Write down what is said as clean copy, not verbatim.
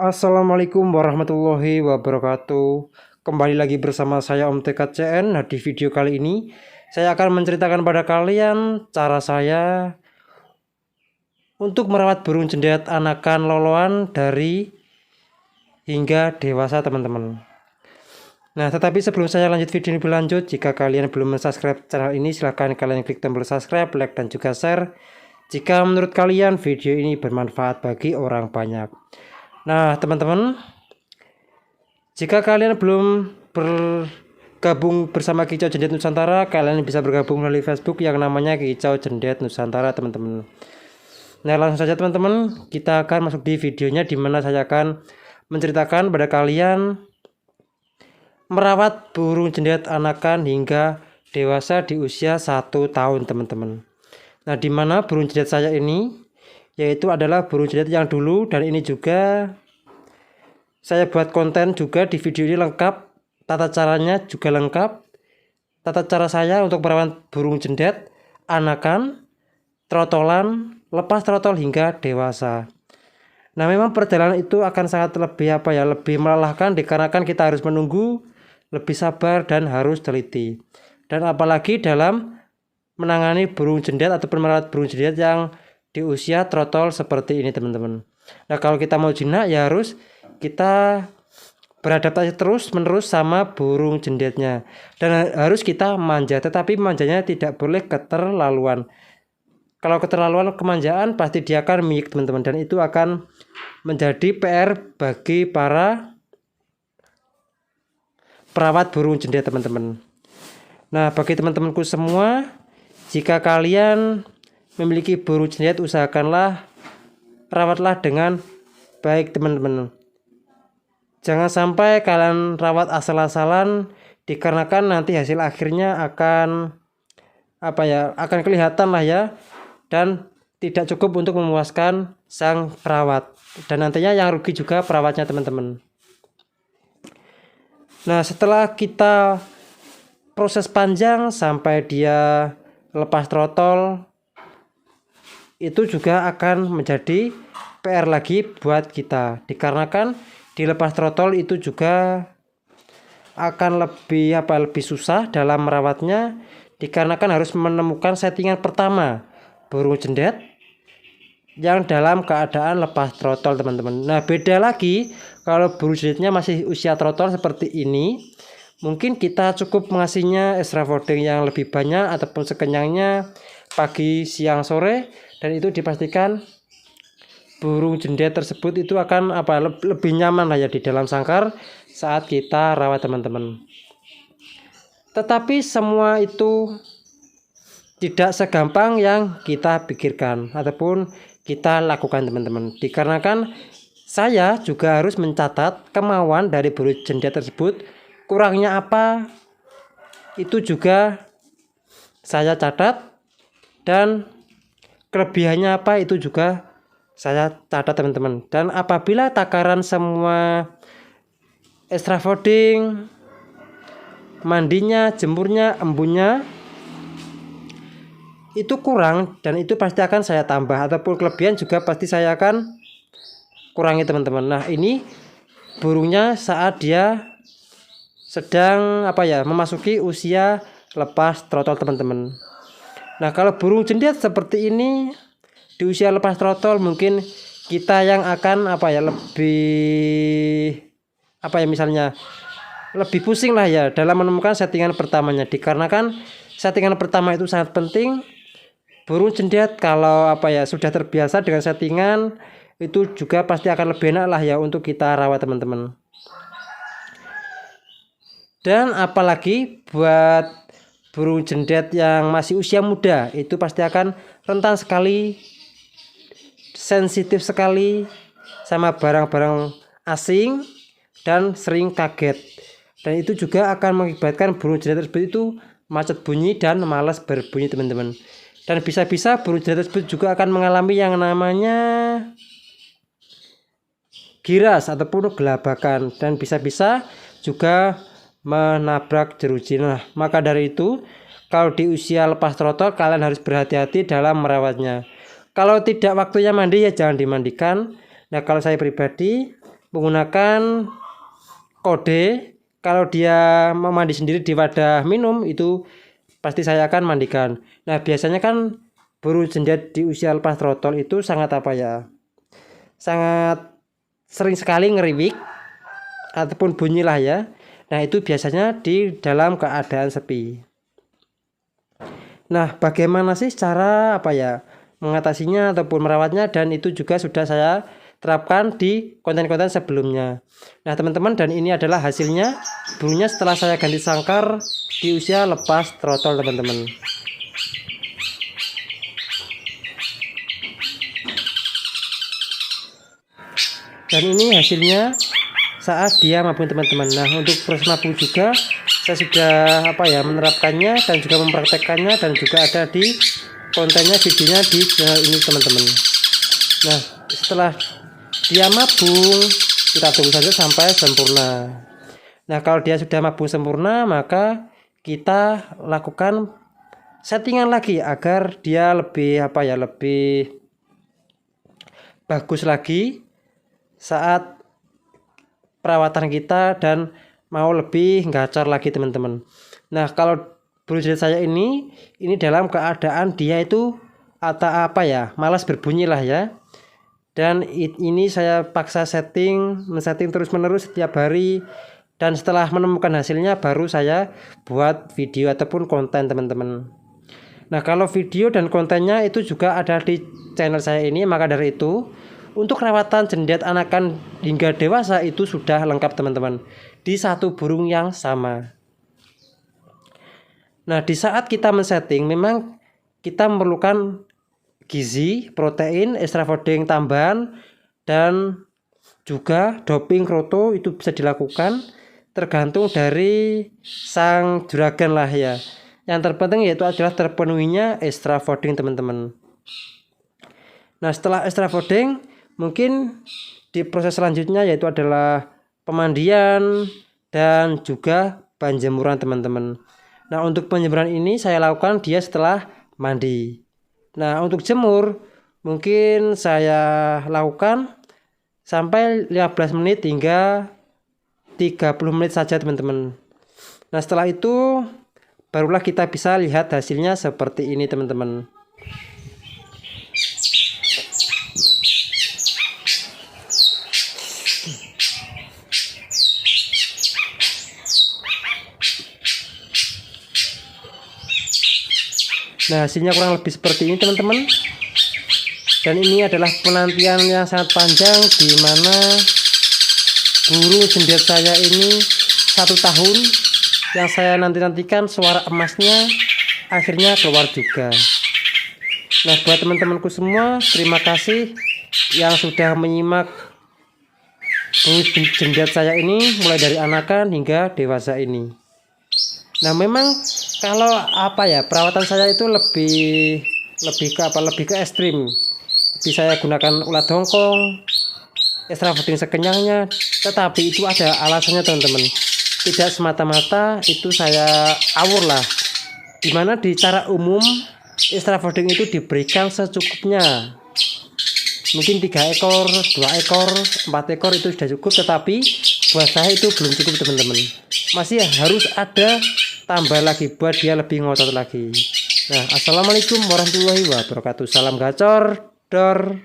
Assalamualaikum warahmatullahi wabarakatuh. Kembali lagi bersama saya Om TKCN. Nah, di video kali ini saya akan menceritakan pada kalian cara saya untuk merawat burung cendet anakan loloan dari hingga dewasa, teman-teman. Nah, tetapi sebelum saya lanjut video ini lebih lanjut, jika kalian belum subscribe channel ini, silahkan kalian klik tombol subscribe, like, dan juga share jika menurut kalian video ini bermanfaat bagi orang banyak. Nah, teman-teman, jika kalian belum bergabung bersama Kicau Cendet Nusantara, kalian bisa bergabung melalui Facebook yang namanya Kicau Cendet Nusantara, teman-teman. Nah, langsung saja teman-teman, kita akan masuk di videonya, di mana saya akan menceritakan pada kalian merawat burung cendet anakan hingga dewasa di usia 1 tahun, teman-teman. Nah, di mana burung cendet saya ini yaitu adalah burung cendet yang dulu, dan ini juga saya buat konten juga di video ini lengkap, tata caranya juga lengkap, tata cara saya untuk merawat burung cendet anakan, trotolan, lepas trotol hingga dewasa. Nah, memang perjalanan itu akan sangat lebih melelahkan, dikarenakan kita harus menunggu, lebih sabar, dan harus teliti. Dan apalagi dalam menangani burung cendet ataupun merawat burung cendet yang di usia trotol seperti ini, teman-teman. Nah, kalau kita mau jinak ya harus kita beradaptasi terus menerus sama burung cendetnya, dan harus kita manja, tetapi manjanya tidak boleh keterlaluan. Kalau keterlaluan kemanjaan pasti dia akan miyik, teman-teman, dan itu akan menjadi PR bagi para perawat burung cendet, teman-teman. Nah, bagi teman-temanku semua, jika kalian memiliki burung cendet, usahakanlah rawatlah dengan baik, teman-teman. Jangan sampai kalian rawat asal-asalan, dikarenakan nanti hasil akhirnya akan akan kelihatan lah ya, dan tidak cukup untuk memuaskan sang perawat, dan nantinya yang rugi juga perawatnya, teman-teman. Nah, setelah kita proses panjang sampai dia lepas trotol, itu juga akan menjadi PR lagi buat kita, dikarenakan di lepas trotol itu juga akan lebih susah dalam merawatnya, dikarenakan harus menemukan settingan pertama burung cendet yang dalam keadaan lepas trotol, teman-teman. Nah, beda lagi kalau burung cendetnya masih usia trotol seperti ini, mungkin kita cukup mengasihnya extra fooding yang lebih banyak ataupun sekenyangnya pagi, siang, sore, dan itu dipastikan burung cendet tersebut itu akan lebih nyaman lah ya di dalam sangkar saat kita rawat, teman-teman. Tetapi semua itu tidak segampang yang kita pikirkan ataupun kita lakukan, teman-teman, dikarenakan saya juga harus mencatat kemauan dari burung cendet tersebut, kurangnya apa itu juga saya catat, dan kelebihannya apa itu juga saya catat, teman-teman. Dan apabila takaran semua extra fooding, mandinya, jemurnya, embunnya itu kurang, dan itu pasti akan saya tambah, ataupun kelebihan juga pasti saya akan kurangi, teman-teman. Nah, ini burungnya saat dia sedang memasuki usia lepas trotol, teman-teman. Nah, kalau burung cendet seperti ini di usia lepas trotol, mungkin kita yang akan misalnya lebih pusing lah ya dalam menemukan settingan pertamanya, dikarenakan settingan pertama itu sangat penting. Burung cendet kalau sudah terbiasa dengan settingan itu juga pasti akan lebih enak lah ya untuk kita rawat, teman-teman. Dan apalagi buat burung cendet yang masih usia muda, itu pasti akan rentan sekali, sensitif sekali sama barang-barang asing, dan sering kaget, dan itu juga akan mengakibatkan burung cendet tersebut itu macet bunyi dan malas berbunyi, teman-teman. Dan bisa-bisa burung cendet tersebut juga akan mengalami yang namanya giras ataupun gelabakan, dan bisa-bisa juga menabrak jeruji. Nah, maka dari itu kalau di usia lepas trotol kalian harus berhati-hati dalam merawatnya. Kalau tidak waktunya mandi ya jangan dimandikan. Nah, kalau saya pribadi menggunakan kode. Kalau dia mau mandi sendiri di wadah minum itu pasti saya akan mandikan. Nah biasanya kan burung jendet di usia lepas trotol itu sangat sangat sering sekali ngeriwik ataupun bunyi lah ya. Nah itu biasanya di dalam keadaan sepi. Nah bagaimana sih cara mengatasinya ataupun merawatnya, dan itu juga sudah saya terapkan di konten-konten sebelumnya. Nah teman-teman, dan ini adalah hasilnya burungnya setelah saya ganti sangkar di usia lepas trotol teman-teman. Dan ini hasilnya saat dia mabung teman-teman. Nah untuk proses mabung juga saya sudah menerapkannya dan juga mempraktekkannya, dan juga ada di kontennya, videonya di channel ini teman-teman. Nah setelah dia mabung kita tunggu saja sampai sempurna. Nah kalau dia sudah mabung sempurna, maka kita lakukan settingan lagi agar dia lebih lebih bagus lagi saat perawatan kita dan mau lebih gacor lagi teman-teman. Nah kalau burung jendet saya ini dalam keadaan dia itu malas berbunyi lah ya. Dan ini saya paksa men-setting terus-menerus setiap hari, dan setelah menemukan hasilnya baru saya buat video ataupun konten teman-teman. Nah kalau video dan kontennya itu juga ada di channel saya ini, maka dari itu untuk perawatan jendet anakan hingga dewasa itu sudah lengkap teman-teman di satu burung yang sama. Nah di saat kita men-setting memang kita memerlukan gizi, protein, extra fooding tambahan, dan juga doping kroto itu bisa dilakukan tergantung dari sang juragan lah ya. Yang terpenting yaitu adalah terpenuhinya extra fooding teman-teman. Nah setelah extra fooding mungkin di proses selanjutnya yaitu adalah pemandian dan juga penjemuran teman-teman. Nah untuk penjemuran ini saya lakukan dia setelah mandi. Nah untuk jemur mungkin saya lakukan sampai 15 menit hingga 30 menit saja teman-teman. Nah setelah itu barulah kita bisa lihat hasilnya seperti ini teman-teman. Nah hasilnya kurang lebih seperti ini teman-teman. Dan ini adalah penantian yang sangat panjang, di mana burung jendet saya ini 1 tahun yang saya nantikan suara emasnya akhirnya keluar juga. Nah buat teman-temanku semua, terima kasih yang sudah menyimak burung jendet saya ini mulai dari anakan hingga dewasa ini. Nah memang kalau perawatan saya itu lebih ke ekstrim. Lebih saya gunakan ulat hongkong, extra fooding sekenyangnya, tetapi itu ada alasannya teman-teman. Tidak semata-mata itu saya awur lah. Dimana di cara umum extra fooding itu diberikan secukupnya. Mungkin 3 ekor, 2 ekor, 4 ekor itu sudah cukup, tetapi buat saya itu belum cukup teman-teman. Masih harus ada tambah lagi buat dia lebih ngotot lagi. Nah, assalamualaikum warahmatullahi wabarakatuh. Salam gacor, dor.